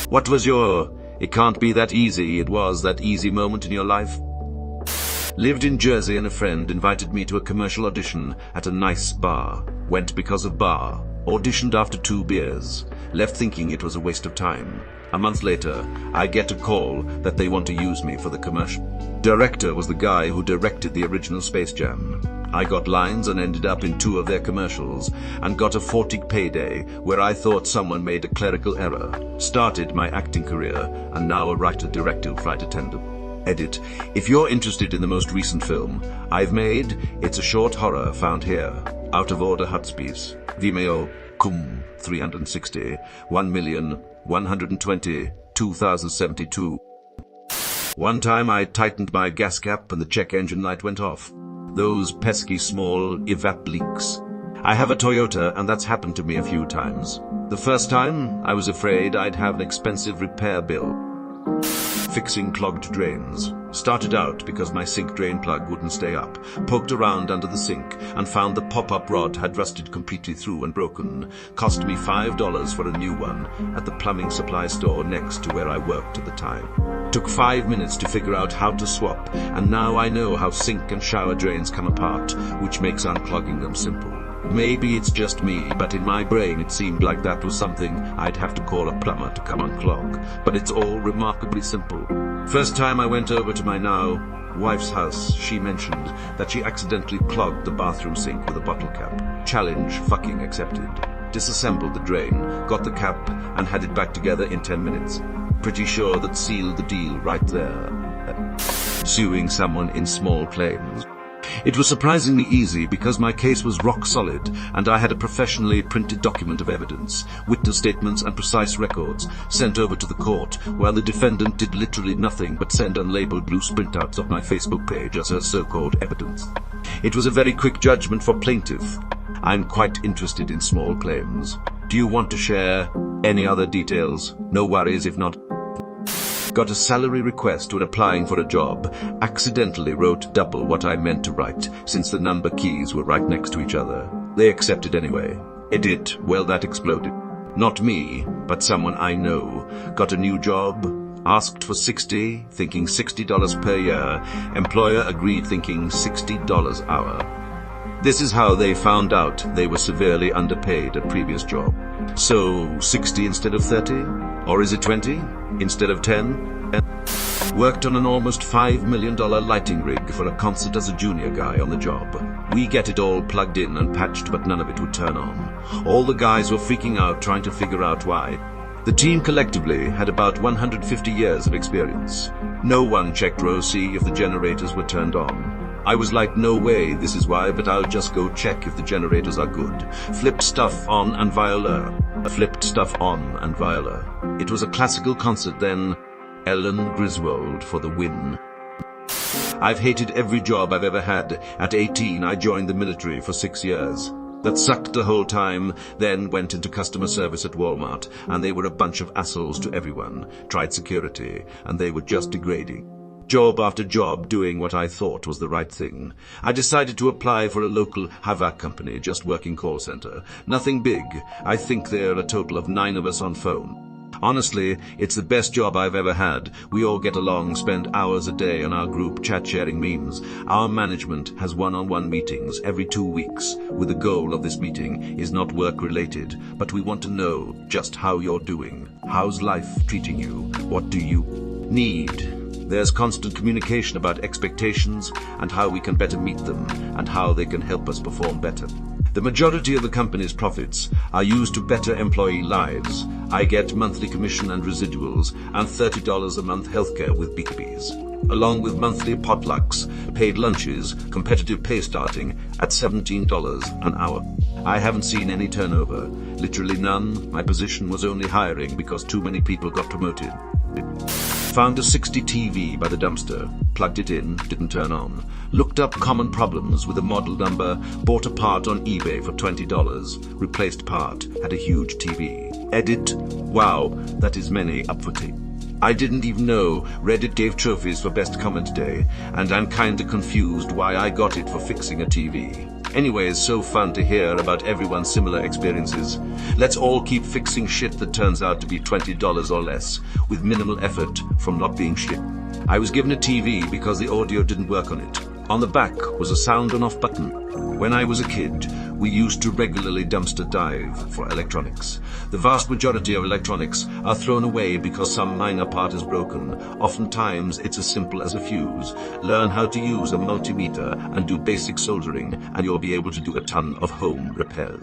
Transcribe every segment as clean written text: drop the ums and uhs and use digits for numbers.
What was your "it can't be that easy, it was that easy" moment in your life? Lived in Jersey and a friend invited me to a commercial audition at a nice bar. Went because of bar. Auditioned after 2 beers. Left thinking it was a waste of time. A month later, I get a call that they want to use me for the commercial. Director was the guy who directed the original Space Jam. I got lines and ended up in 2 of their commercials, and got a 40 payday where I thought someone made a clerical error. Started my acting career, and now a writer, director, flight attendant. Edit. If you're interested in the most recent film I've made, it's a short horror found here. Out of order Hutspiece. Vimeo. Cum. 360. 1,120,2072. One time I tightened my gas cap and the check engine light went off. Those pesky small evap leaks. I have a Toyota and that's happened to me a few times. The first time, I was afraid I'd have an expensive repair bill. Fixing clogged drains. Started out because my sink drain plug wouldn't stay up. Poked around under the sink and found the pop-up rod had rusted completely through and broken. Cost me $5 for a new one at the plumbing supply store next to where I worked at the time. Took 5 minutes to figure out how to swap, and now I know how sink and shower drains come apart, which makes unclogging them simple. Maybe it's just me, but in my brain it seemed like that was something I'd have to call a plumber to come unclog. But it's all remarkably simple. First time I went over to my now wife's house, she mentioned that she accidentally clogged the bathroom sink with a bottle cap. Challenge fucking accepted. Disassembled the drain, got the cap, and had it back together in 10 minutes. Pretty sure that sealed the deal right there. Suing someone in small claims. It was surprisingly easy because my case was rock solid and I had a professionally printed document of evidence, witness statements and precise records sent over to the court, while the defendant did literally nothing but send unlabeled loose printouts of my Facebook page as her so-called evidence. It was a very quick judgment for plaintiff. I'm quite interested in small claims. Do you want to share any other details? No worries if not. Got a salary request when applying for a job. Accidentally wrote double what I meant to write, since the number keys were right next to each other. They accepted anyway. Edit. Well, that exploded. Not me, but someone I know. Got a new job. Asked for 60, thinking $60 per year. Employer agreed, thinking $60 hour. This is how they found out they were severely underpaid at previous job. So, 60 instead of 30? Or is it 20 instead of 10? Worked on an almost $5 million lighting rig for a concert as a junior guy on the job. We get it all plugged in and patched, but none of it would turn on. All the guys were freaking out trying to figure out why. The team collectively had about 150 years of experience. No one checked row C if the generators were turned on. I was like, no way, this is why, but I'll just go check if the generators are good. Flipped stuff on and viola. Flipped stuff on and viola. It was a classical concert then. Ellen Griswold for the win. I've hated every job I've ever had. At 18, I joined the military for 6 years. That sucked the whole time, then went into customer service at Walmart, and they were a bunch of assholes to everyone. Tried security, and they were just degrading. Job after job doing what I thought was the right thing. I decided to apply for a local HVAC company, just working call center. Nothing big. I think there are a total of 9 of us on phone. Honestly, it's the best job I've ever had. We all get along, spend hours a day on our group chat sharing memes. Our management has one-on-one meetings every 2 weeks, with the goal of this meeting is not work-related, but we want to know just how you're doing. How's life treating you? What do you need? There's constant communication about expectations and how we can better meet them and how they can help us perform better. The majority of the company's profits are used to better employee lives. I get monthly commission and residuals and $30 a month healthcare with BKBs, along with monthly potlucks, paid lunches, competitive pay starting at $17 an hour. I haven't seen any turnover, literally none. My position was only hiring because too many people got promoted. Found a 60 TV by the dumpster, plugged it in, didn't turn on. Looked up common problems with a model number, bought a part on eBay for $20, replaced part, had a huge TV. Edit. Wow, that is many up for tape. I didn't even know Reddit gave trophies for best comment day, and I'm kinda confused why I got it for fixing a TV. Anyways, so fun to hear about everyone's similar experiences. Let's all keep fixing shit that turns out to be $20 or less, with minimal effort from not being shit. I was given a TV because the audio didn't work on it. On the back was a sound on off button. When I was a kid, we used to regularly dumpster dive for electronics. The vast majority of electronics are thrown away because some minor part is broken. Oftentimes, it's as simple as a fuse. Learn how to use a multimeter and do basic soldering, and you'll be able to do a ton of home repair.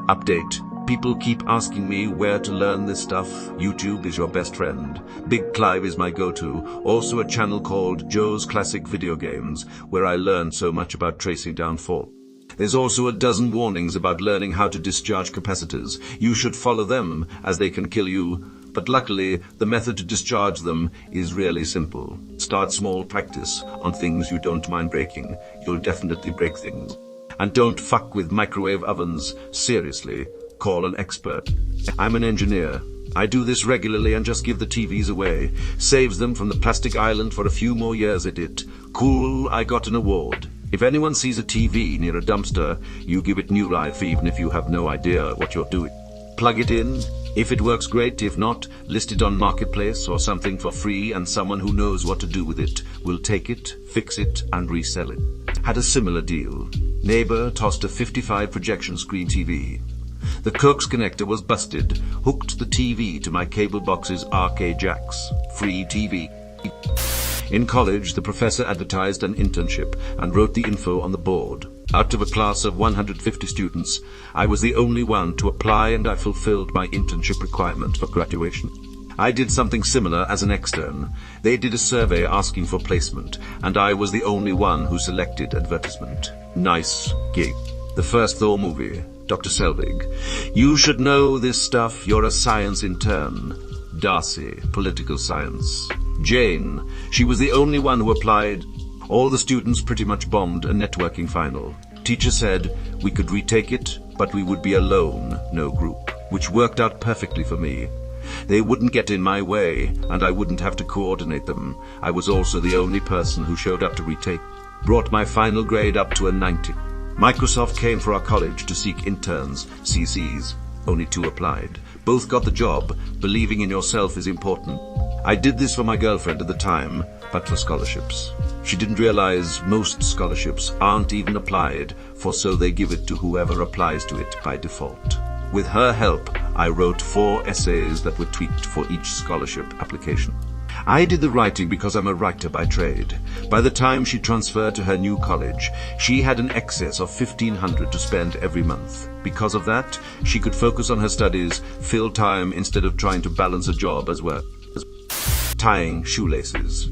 Update. People keep asking me where to learn this stuff. YouTube is your best friend. Big Clive is my go-to. Also a channel called Joe's Classic Video Games, where I learned so much about tracing down fault. There's also a dozen warnings about learning how to discharge capacitors. You should follow them, as they can kill you. But luckily, the method to discharge them is really simple. Start small, practice on things you don't mind breaking. You'll definitely break things. And don't fuck with microwave ovens. Seriously. Call an expert. I'm an engineer. I do this regularly and just give the TVs away. Saves them from the plastic island for a few more years at it. Cool, I got an award. If anyone sees a TV near a dumpster, you give it new life even if you have no idea what you're doing. Plug it in. If it works, great. If not, list it on Marketplace or something for free, and someone who knows what to do with it will take it, fix it, and resell it. Had a similar deal. Neighbor tossed a 55 projection screen TV. The coax connector was busted. Hooked the TV to my cable box's RK jacks. Free TV. In college, the professor advertised an internship and wrote the info on the board. Out of a class of 150 students, I was the only one to apply, and I fulfilled my internship requirement for graduation. I did something similar as an extern. They did a survey asking for placement, and I was the only one who selected advertisement. Nice gig. The first Thor movie. Dr. Selvig. You should know this stuff. You're a science intern. Darcy. Political science. Jane. She was the only one who applied. All the students pretty much bombed a networking final. Teacher said we could retake it, but we would be alone, no group, which worked out perfectly for me. They wouldn't get in my way, and I wouldn't have to coordinate them. I was also the only person who showed up to retake. Brought my final grade up to a 90. Microsoft came for our college to seek interns, CCs. Only 2 applied. Both got the job. Believing in yourself is important. I did this for my girlfriend at the time, but for scholarships. She didn't realize most scholarships aren't even applied for, so they give it to whoever applies to it by default. With her help, I wrote 4 essays that were tweaked for each scholarship application. I did the writing because I'm a writer by trade. By the time she transferred to her new college, she had an excess of $1,500 to spend every month. Because of that, she could focus on her studies, fill time instead of trying to balance a job as well. Tying shoelaces.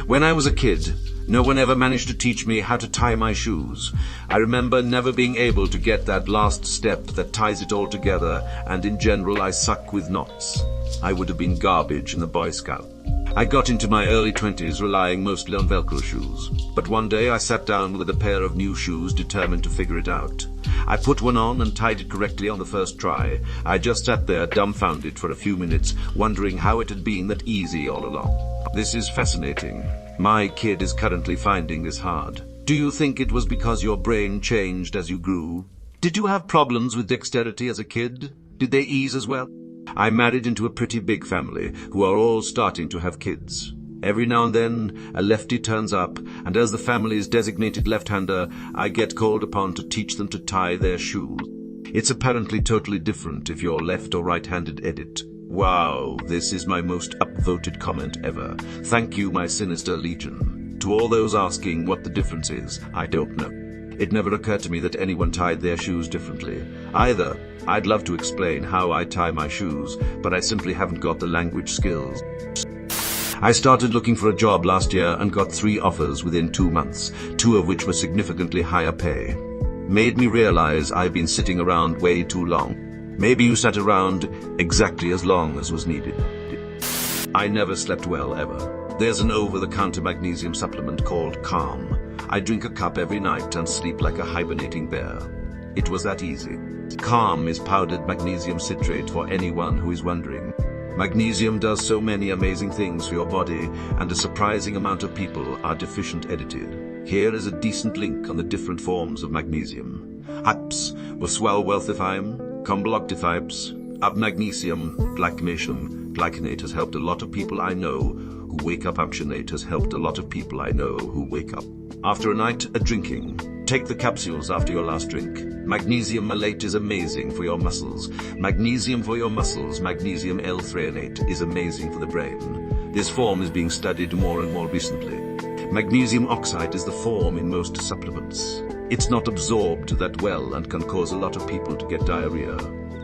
When I was a kid, no one ever managed to teach me how to tie my shoes. I remember never being able to get that last step that ties it all together, and in general I suck with knots. I would have been garbage in the Boy Scout. I got into my early 20s relying mostly on Velcro shoes. But one day I sat down with a pair of new shoes determined to figure it out. I put one on and tied it correctly on the first try. I just sat there dumbfounded for a few minutes, wondering how it had been that easy all along. This is fascinating. My kid is currently finding this hard. Do you think it was because your brain changed as you grew? Did you have problems with dexterity as a kid? Did they ease as well? I married into a pretty big family who are all starting to have kids. Every now and then, a lefty turns up, and as the family's designated left-hander, I get called upon to teach them to tie their shoes. It's apparently totally different if you're left or right-handed. Edit. Wow, this is my most upvoted comment ever. Thank you, my sinister legion. To all those asking what the difference is, I don't know. It never occurred to me that anyone tied their shoes differently. Either. I'd love to explain how I tie my shoes, but I simply haven't got the language skills. I started looking for a job last year and got 3 offers within 2 months, 2 of which were significantly higher pay. Made me realize I've been sitting around way too long. Maybe you sat around exactly as long as was needed. I never slept well, ever. There's an over-the-counter magnesium supplement called Calm. I drink a cup every night and sleep like a hibernating bear. It was that easy. Calm is powdered magnesium citrate for anyone who is wondering. Magnesium does so many amazing things for your body, and a surprising amount of people are deficient edited. Here is a decent link on the different forms of magnesium. Apps was swell wealthifyim, combloctifibes, ab magnesium, glycematium, glycinate has helped a lot of people I know who wake up. Unctionate has helped a lot of people I know who wake up after a night of drinking. Take the capsules after your last drink. Magnesium malate is amazing for your muscles. Magnesium for your muscles. Magnesium L-threonate is amazing for the brain. This form is being studied more and more recently. Magnesium oxide is the form in most supplements. It's not absorbed that well and can cause a lot of people to get diarrhea.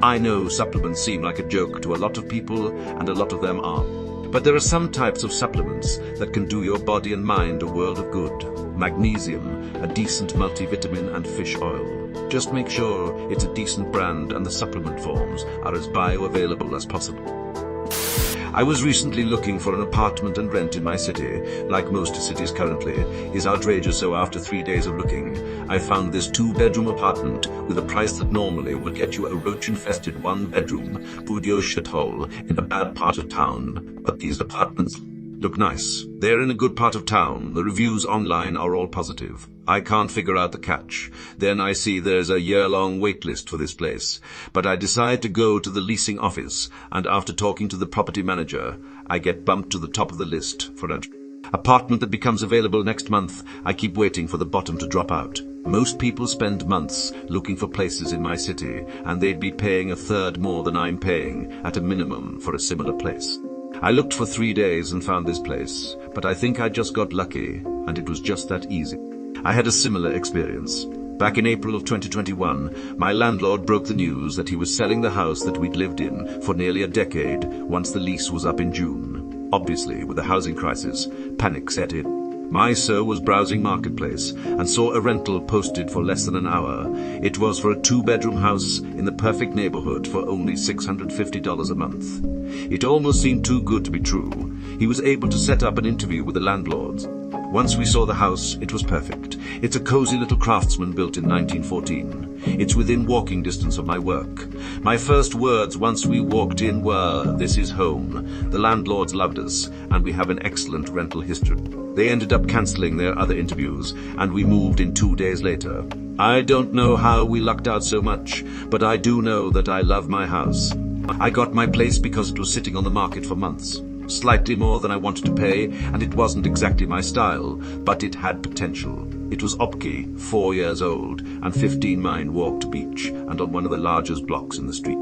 I know supplements seem like a joke to a lot of people, and a lot of them are. But there are some types of supplements that can do your body and mind a world of good. Magnesium, a decent multivitamin, and fish oil. Just make sure it's a decent brand and the supplement forms are as bioavailable as possible. I was recently looking for an apartment, and rent in my city, like most cities currently, is outrageous, so after 3 days of looking, I found this 2-bedroom apartment with a price that normally would get you a roach-infested 1-bedroom Budio shithole in a bad part of town. But these apartments look nice. They're in a good part of town. The reviews online are all positive. I can't figure out the catch. Then I see there's a year-long wait list for this place. But I decide to go to the leasing office, and after talking to the property manager, I get bumped to the top of the list for an apartment that becomes available next month. I keep waiting for the bottom to drop out. Most people spend months looking for places in my city, and they'd be paying a third more than I'm paying at a minimum for a similar place. I looked for 3 days and found this place, but I think I just got lucky, and it was just that easy. I had a similar experience. Back in April of 2021, my landlord broke the news that he was selling the house that we'd lived in for nearly a decade once the lease was up in June. Obviously, with the housing crisis, panic set in. My sir was browsing Marketplace and saw a rental posted for less than an hour. It was for a 2-bedroom house in the perfect neighborhood for only $650 a month. It almost seemed too good to be true. He was able to set up an interview with the landlords. Once we saw the house, it was perfect. It's a cozy little craftsman built in 1914. It's within walking distance of my work. My first words once we walked in were, "This is home." The landlords loved us, and we have an excellent rental history. They ended up cancelling their other interviews, and we moved in 2 days later. I don't know how we lucked out so much, but I do know that I love my house. I got my place because it was sitting on the market for months. Slightly more than I wanted to pay, and it wasn't exactly my style, but it had potential. It was Opke, 4 years old, and 15 mile walk to beach, and on one of the largest blocks in the street.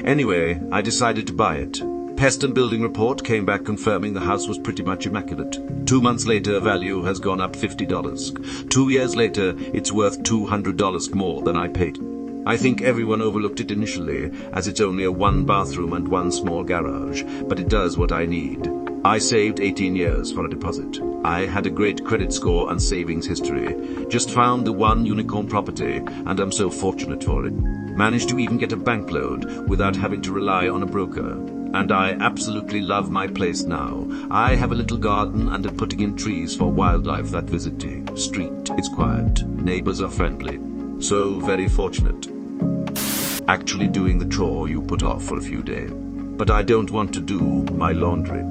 Anyway, I decided to buy it. Pest and building report came back confirming the house was pretty much immaculate. 2 months later, value has gone up $50. 2 years later, it's worth $200 more than I paid. I think everyone overlooked it initially, as it's only a 1-bathroom and 1 small garage, but it does what I need. I saved 18 years for a deposit. I had a great credit score and savings history. Just found the one unicorn property, and I'm so fortunate for it. Managed to even get a bank loan without having to rely on a broker. And I absolutely love my place now. I have a little garden and am putting in trees for wildlife that visit the street. It's quiet. Neighbors are friendly. So very fortunate. Actually doing the chore you put off for a few days. But I don't want to do my laundry.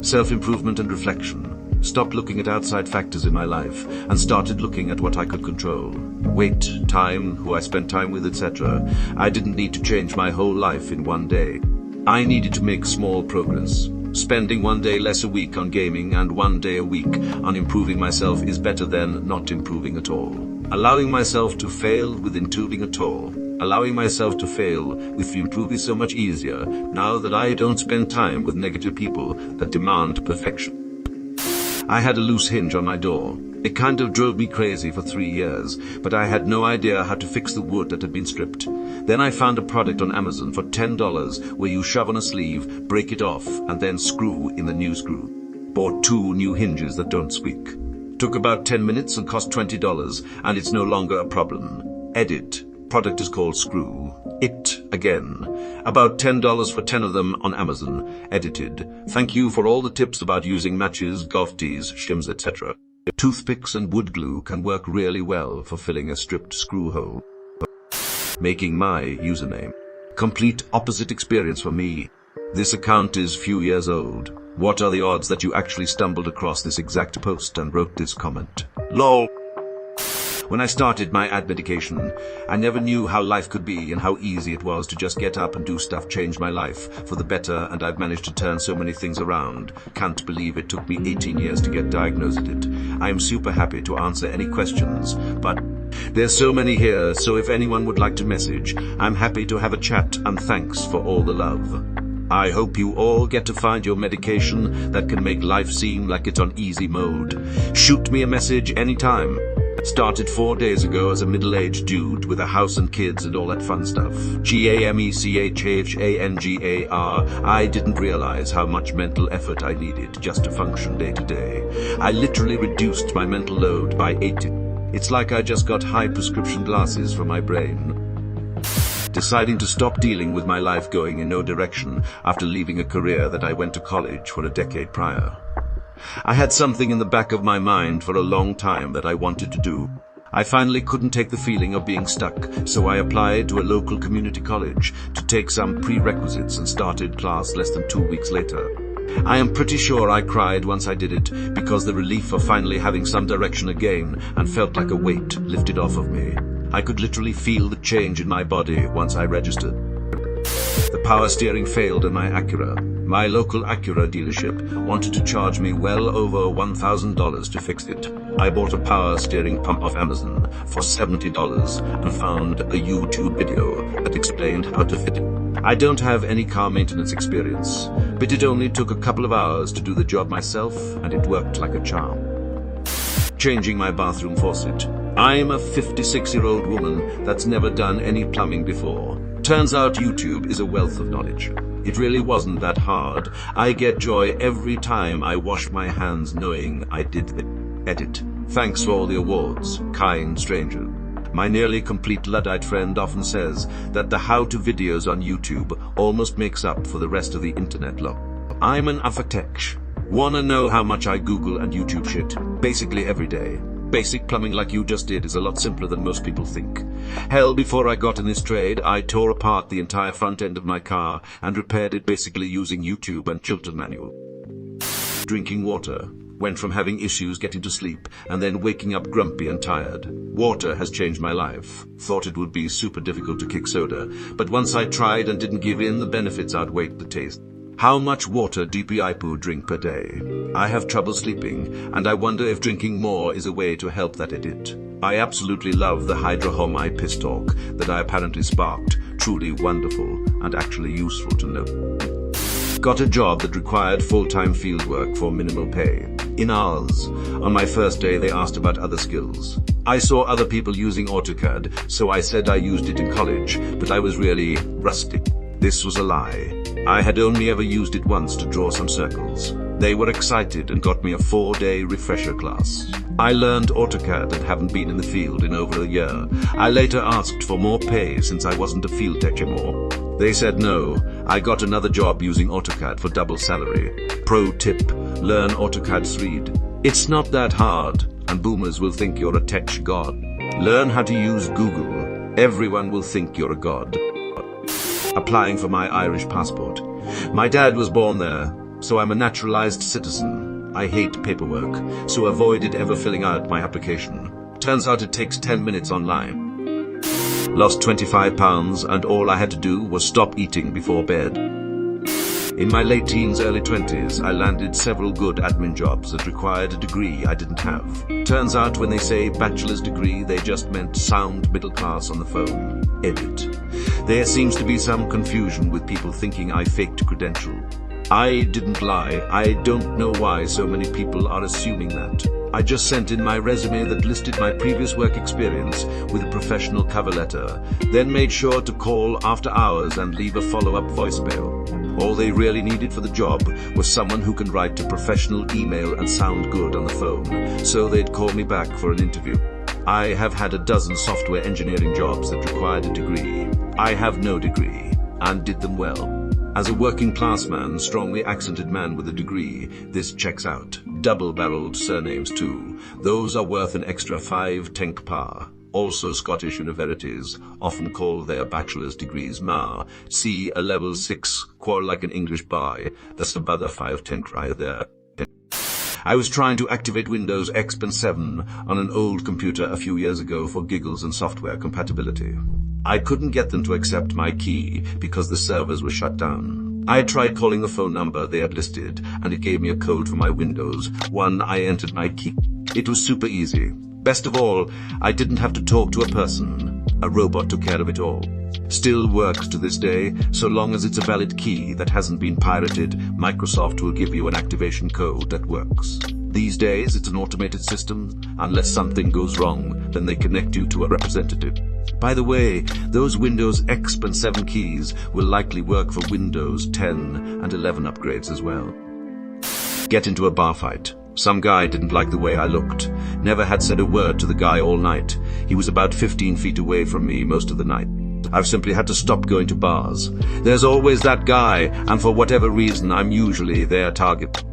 Self-improvement and reflection. Stopped looking at outside factors in my life and started looking at what I could control. Weight, time, who I spent time with, etc. I didn't need to change my whole life in 1 day. I needed to make small progress. Spending 1 day less a week on gaming and 1 day a week on improving myself is better than not improving at all. Allowing myself to fail with improving at all. Allowing myself to fail with improving is so much easier now that I don't spend time with negative people that demand perfection. I had a loose hinge on my door. It kind of drove me crazy for 3 years, but I had no idea how to fix the wood that had been stripped. Then I found a product on Amazon for $10 where you shove on a sleeve, break it off, and then screw in the new screw. Bought 2 new hinges that don't squeak. Took about 10 minutes and cost $20, and it's no longer a problem. Edit. Product is called Screw. It again. About $10 for 10 of them on Amazon. Edited. Thank you for all the tips about using matches, golf tees, shims, etc. Toothpicks and wood glue can work really well for filling a stripped screw hole. Making my username. Complete opposite experience for me. This account is few years old. What are the odds that you actually stumbled across this exact post and wrote this comment? LOL. When I started my ad medication, I never knew how life could be and how easy it was to just get up and do stuff changed my life for the better, and I've managed to turn so many things around. Can't believe it took me 18 years to get diagnosed with it. I am super happy to answer any questions, but there's so many here, so if anyone would like to message, I'm happy to have a chat, and thanks for all the love. I hope you all get to find your medication that can make life seem like it's on easy mode. Shoot me a message anytime. Started 4 days ago as a middle-aged dude with a house and kids and all that fun stuff. GAMECHHANGAR. I didn't realize how much mental effort I needed just to function day to day. I literally reduced my mental load by 80. It's like I just got high prescription glasses for my brain. Deciding to stop dealing with my life going in no direction after leaving a career that I went to college for a decade prior. I had something in the back of my mind for a long time that I wanted to do. I finally couldn't take the feeling of being stuck, so I applied to a local community college to take some prerequisites and started class less than 2 weeks later. I am pretty sure I cried once I did it, because the relief of finally having some direction again and felt like a weight lifted off of me. I could literally feel the change in my body once I registered. The power steering failed in my Acura. My local Acura dealership wanted to charge me well over $1,000 to fix it. I bought a power steering pump off Amazon for $70 and found a YouTube video that explained how to fit it. I don't have any car maintenance experience, but it only took a couple of hours to do the job myself, and it worked like a charm. Changing my bathroom faucet. I'm a 56-year-old woman that's never done any plumbing before. Turns out YouTube is a wealth of knowledge. It really wasn't that hard. I get joy every time I wash my hands knowing I did the edit. Thanks for all the awards, kind stranger. My nearly complete Luddite friend often says that the how-to videos on YouTube almost makes up for the rest of the internet log. I'm an architect. Wanna know how much I Google and YouTube shit? Basically every day. Basic plumbing like you just did is a lot simpler than most people think. Hell, before I got in this trade, I tore apart the entire front end of my car and repaired it basically using YouTube and Chilton Manual. Drinking water. Went from having issues getting to sleep and then waking up grumpy and tired. Water has changed my life. Thought it would be super difficult to kick soda, but once I tried and didn't give in, the benefits outweighed the taste. How much water do people drink per day? I have trouble sleeping, and I wonder if drinking more is a way to help that edit. I absolutely love the hydrohomai piss talk that I apparently sparked. Truly wonderful and actually useful to know. Got a job that required full-time field work for minimal pay. In ours, on my first day they asked about other skills. I saw other people using AutoCAD, so I said I used it in college, but I was really rusty. This was a lie. I had only ever used it once to draw some circles. They were excited and got me a 4-day refresher class. I learned AutoCAD and haven't been in the field in over a year. I later asked for more pay since I wasn't a field tech anymore. They said no. I got another job using AutoCAD for double salary. Pro tip, learn AutoCAD 3D. It's not that hard, and boomers will think you're a tech god. Learn how to use Google. Everyone will think you're a god. Applying for my Irish passport. My dad was born there, so I'm a naturalized citizen. I hate paperwork, so avoided ever filling out my application. Turns out it takes 10 minutes online. Lost 25 pounds, and all I had to do was stop eating before bed. In my late teens, early 20s, I landed several good admin jobs that required a degree I didn't have. Turns out when they say bachelor's degree, they just meant sound middle class on the phone. Edit. There seems to be some confusion with people thinking I faked a credential. I didn't lie. I don't know why so many people are assuming that. I just sent in my resume that listed my previous work experience with a professional cover letter, then made sure to call after hours and leave a follow-up voicemail. All they really needed for the job was someone who can write a professional email and sound good on the phone, so they'd call me back for an interview. I have had a dozen software engineering jobs that required a degree. I have no degree, and did them well. As a working class man, strongly accented man with a degree, this checks out. Double-barreled surnames too. Those are worth an extra 5 tenk par. Also Scottish universities often call their bachelor's degrees ma. See a level 6, quarrel like an English boy. That's about a 5 tenk right there. I was trying to activate Windows XP 7 on an old computer a few years ago for giggles and software compatibility. I couldn't get them to accept my key because the servers were shut down. I tried calling the phone number they had listed, and it gave me a code for my Windows. I entered my key. It was super easy. Best of all, I didn't have to talk to a person. A robot took care of it all. Still works to this day. So long as it's a valid key that hasn't been pirated, Microsoft will give you an activation code that works. These days, it's an automated system. Unless something goes wrong, then they connect you to a representative. By the way, those Windows XP 7 keys will likely work for Windows 10 and 11 upgrades as well. Get into a bar fight. Some guy didn't like the way I looked. Never had said a word to the guy all night. He was about 15 feet away from me most of the night. I've simply had to stop going to bars. There's always that guy, and for whatever reason, I'm usually their target.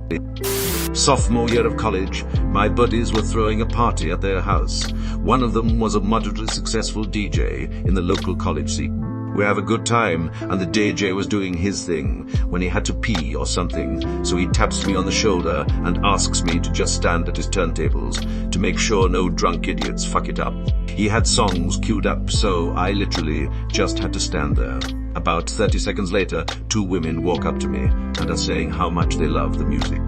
Sophomore year of college, my buddies were throwing a party at their house. One of them was a moderately successful DJ in the local college scene. We have a good time, and the DJ was doing his thing when he had to pee or something, so he taps me on the shoulder and asks me to just stand at his turntables to make sure no drunk idiots fuck it up. He had songs queued up, so I literally just had to stand there. About 30 seconds later, 2 women walk up to me and are saying how much they love the music.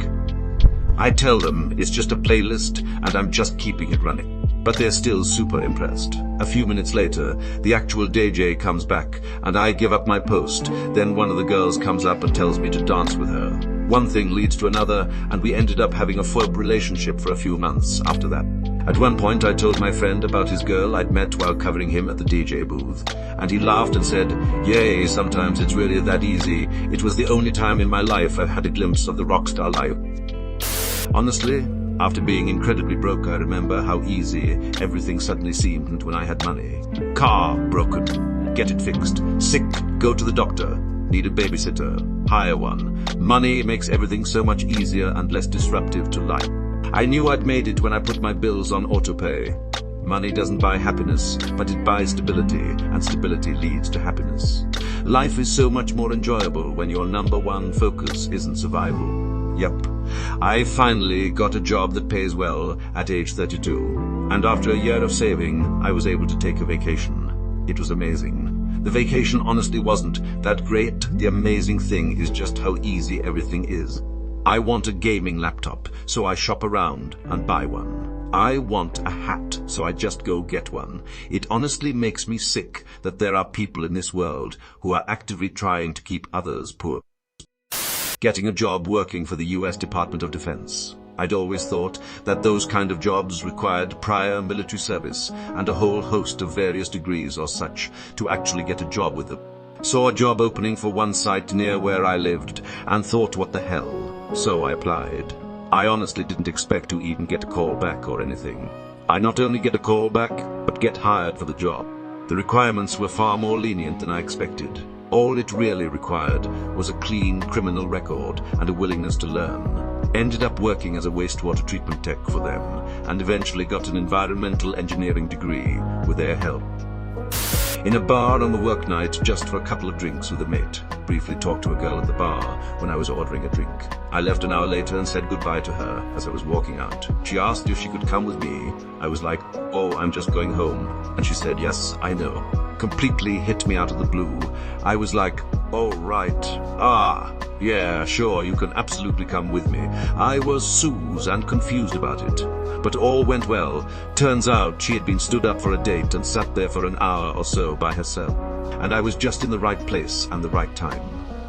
I tell them it's just a playlist and I'm just keeping it running. But they're still super impressed. A few minutes later, the actual DJ comes back, and I give up my post. Then one of the girls comes up and tells me to dance with her. One thing leads to another, and we ended up having a phobe relationship for a few months after that. At one point, I told my friend about his girl I'd met while covering him at the DJ booth, and he laughed and said, "Yay, sometimes it's really that easy. It was the only time in my life I've had a glimpse of the rockstar life." Honestly, after being incredibly broke, I remember how easy everything suddenly seemed when I had money. Car broken, get it fixed. Sick, go to the doctor. Need a babysitter, hire one. Money makes everything so much easier and less disruptive to life. I knew I'd made it when I put my bills on autopay. Money doesn't buy happiness, but it buys stability, and stability leads to happiness. Life is so much more enjoyable when your number one focus isn't survival. Yep, I finally got a job that pays well at age 32, and after a year of saving, I was able to take a vacation. It was amazing. The vacation honestly wasn't that great. The amazing thing is just how easy everything is. I want a gaming laptop, so I shop around and buy one. I want a hat, so I just go get one. It honestly makes me sick that there are people in this world who are actively trying to keep others poor. Getting a job working for the US Department of Defense. I'd always thought that those kind of jobs required prior military service and a whole host of various degrees or such to actually get a job with them. Saw a job opening for one site near where I lived and thought, what the hell? So I applied. I honestly didn't expect to even get a call back or anything. I not only get a call back, but get hired for the job. The requirements were far more lenient than I expected. All it really required was a clean criminal record and a willingness to learn. Ended up working as a wastewater treatment tech for them, and eventually got an environmental engineering degree with their help. In a bar on the work night, just for a couple of drinks with a mate. Briefly talked to a girl at the bar when I was ordering a drink. I left an hour later and said goodbye to her as I was walking out. She asked if she could come with me. I was like, "Oh, I'm just going home." And she said, "Yes, I know." Completely hit me out of the blue. I was like, "Oh, right. Yeah, sure, you can absolutely come with me." I was Suze and confused about it. But all went well. Turns out she had been stood up for a date and sat there for an hour or so by herself. And I was just in the right place and the right time.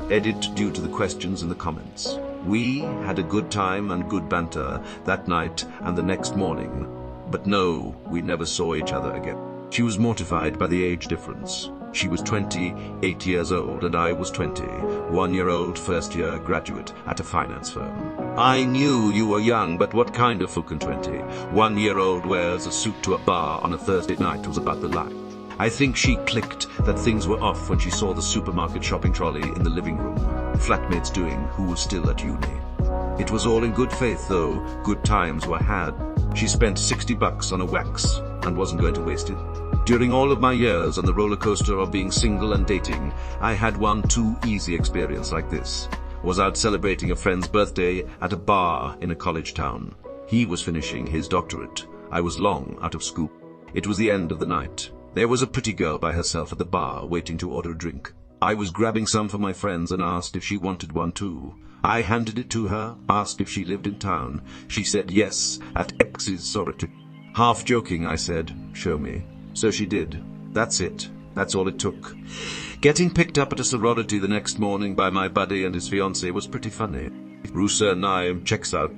Edit due to the questions in the comments. We had a good time and good banter that night and the next morning. But no, we never saw each other again. She was mortified by the age difference. She was 28 years old and I was 20, 1-year-old first-year graduate at a finance firm. I knew you were young, but what kind of fucking 20? 1-year-old wears a suit to a bar on a Thursday night was about the life. I think she clicked that things were off when she saw the supermarket shopping trolley in the living room, flatmates doing who was still at uni. It was all in good faith though, good times were had. She spent $60 on a wax and wasn't going to waste it. During all of my years on the roller coaster of being single and dating, I had one too easy experience like this. Was out celebrating a friend's birthday at a bar in a college town. He was finishing his doctorate. I was long out of school. It was the end of the night. There was a pretty girl by herself at the bar waiting to order a drink. I was grabbing some for my friends and asked if she wanted one too. I handed it to her, asked if she lived in town. She said yes, at X's sorority. Half joking, I said, "Show me." So she did. That's it. That's all it took. Getting picked up at a sorority the next morning by my buddy and his fiancée was pretty funny. Rusa Naim checks out.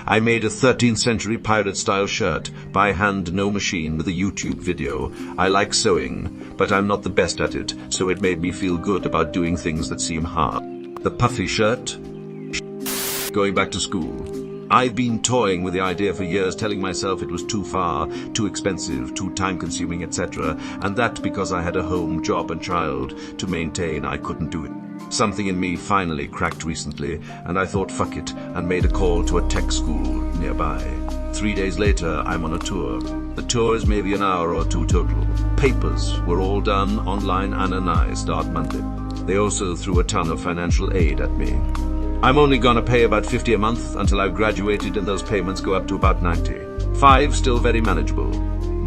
I made a 13th century pirate-style shirt, by hand, no machine, with a YouTube video. I like sewing, but I'm not the best at it, so it made me feel good about doing things that seem hard. The puffy shirt. Going back to school. I've been toying with the idea for years, telling myself it was too far, too expensive, too time-consuming, etc., and that because I had a home, job and child to maintain, I couldn't do it. Something in me finally cracked recently, and I thought fuck it, and made a call to a tech school nearby. 3 days later, I'm on a tour. The tour is maybe an hour or two total. Papers were all done online, and I start Monday. They also threw a ton of financial aid at me. I'm only gonna pay about $50 a month until I've graduated, and those payments go up to about $90. $5 still very manageable.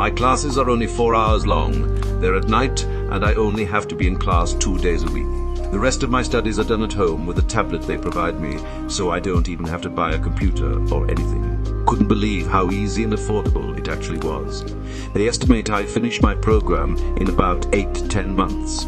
My classes are only 4 hours long. They're at night, and I only have to be in class 2 days a week. The rest of my studies are done at home with a tablet they provide me, so I don't even have to buy a computer or anything. Couldn't believe how easy and affordable it actually was. They estimate I finish my program in about 8 to 10 months.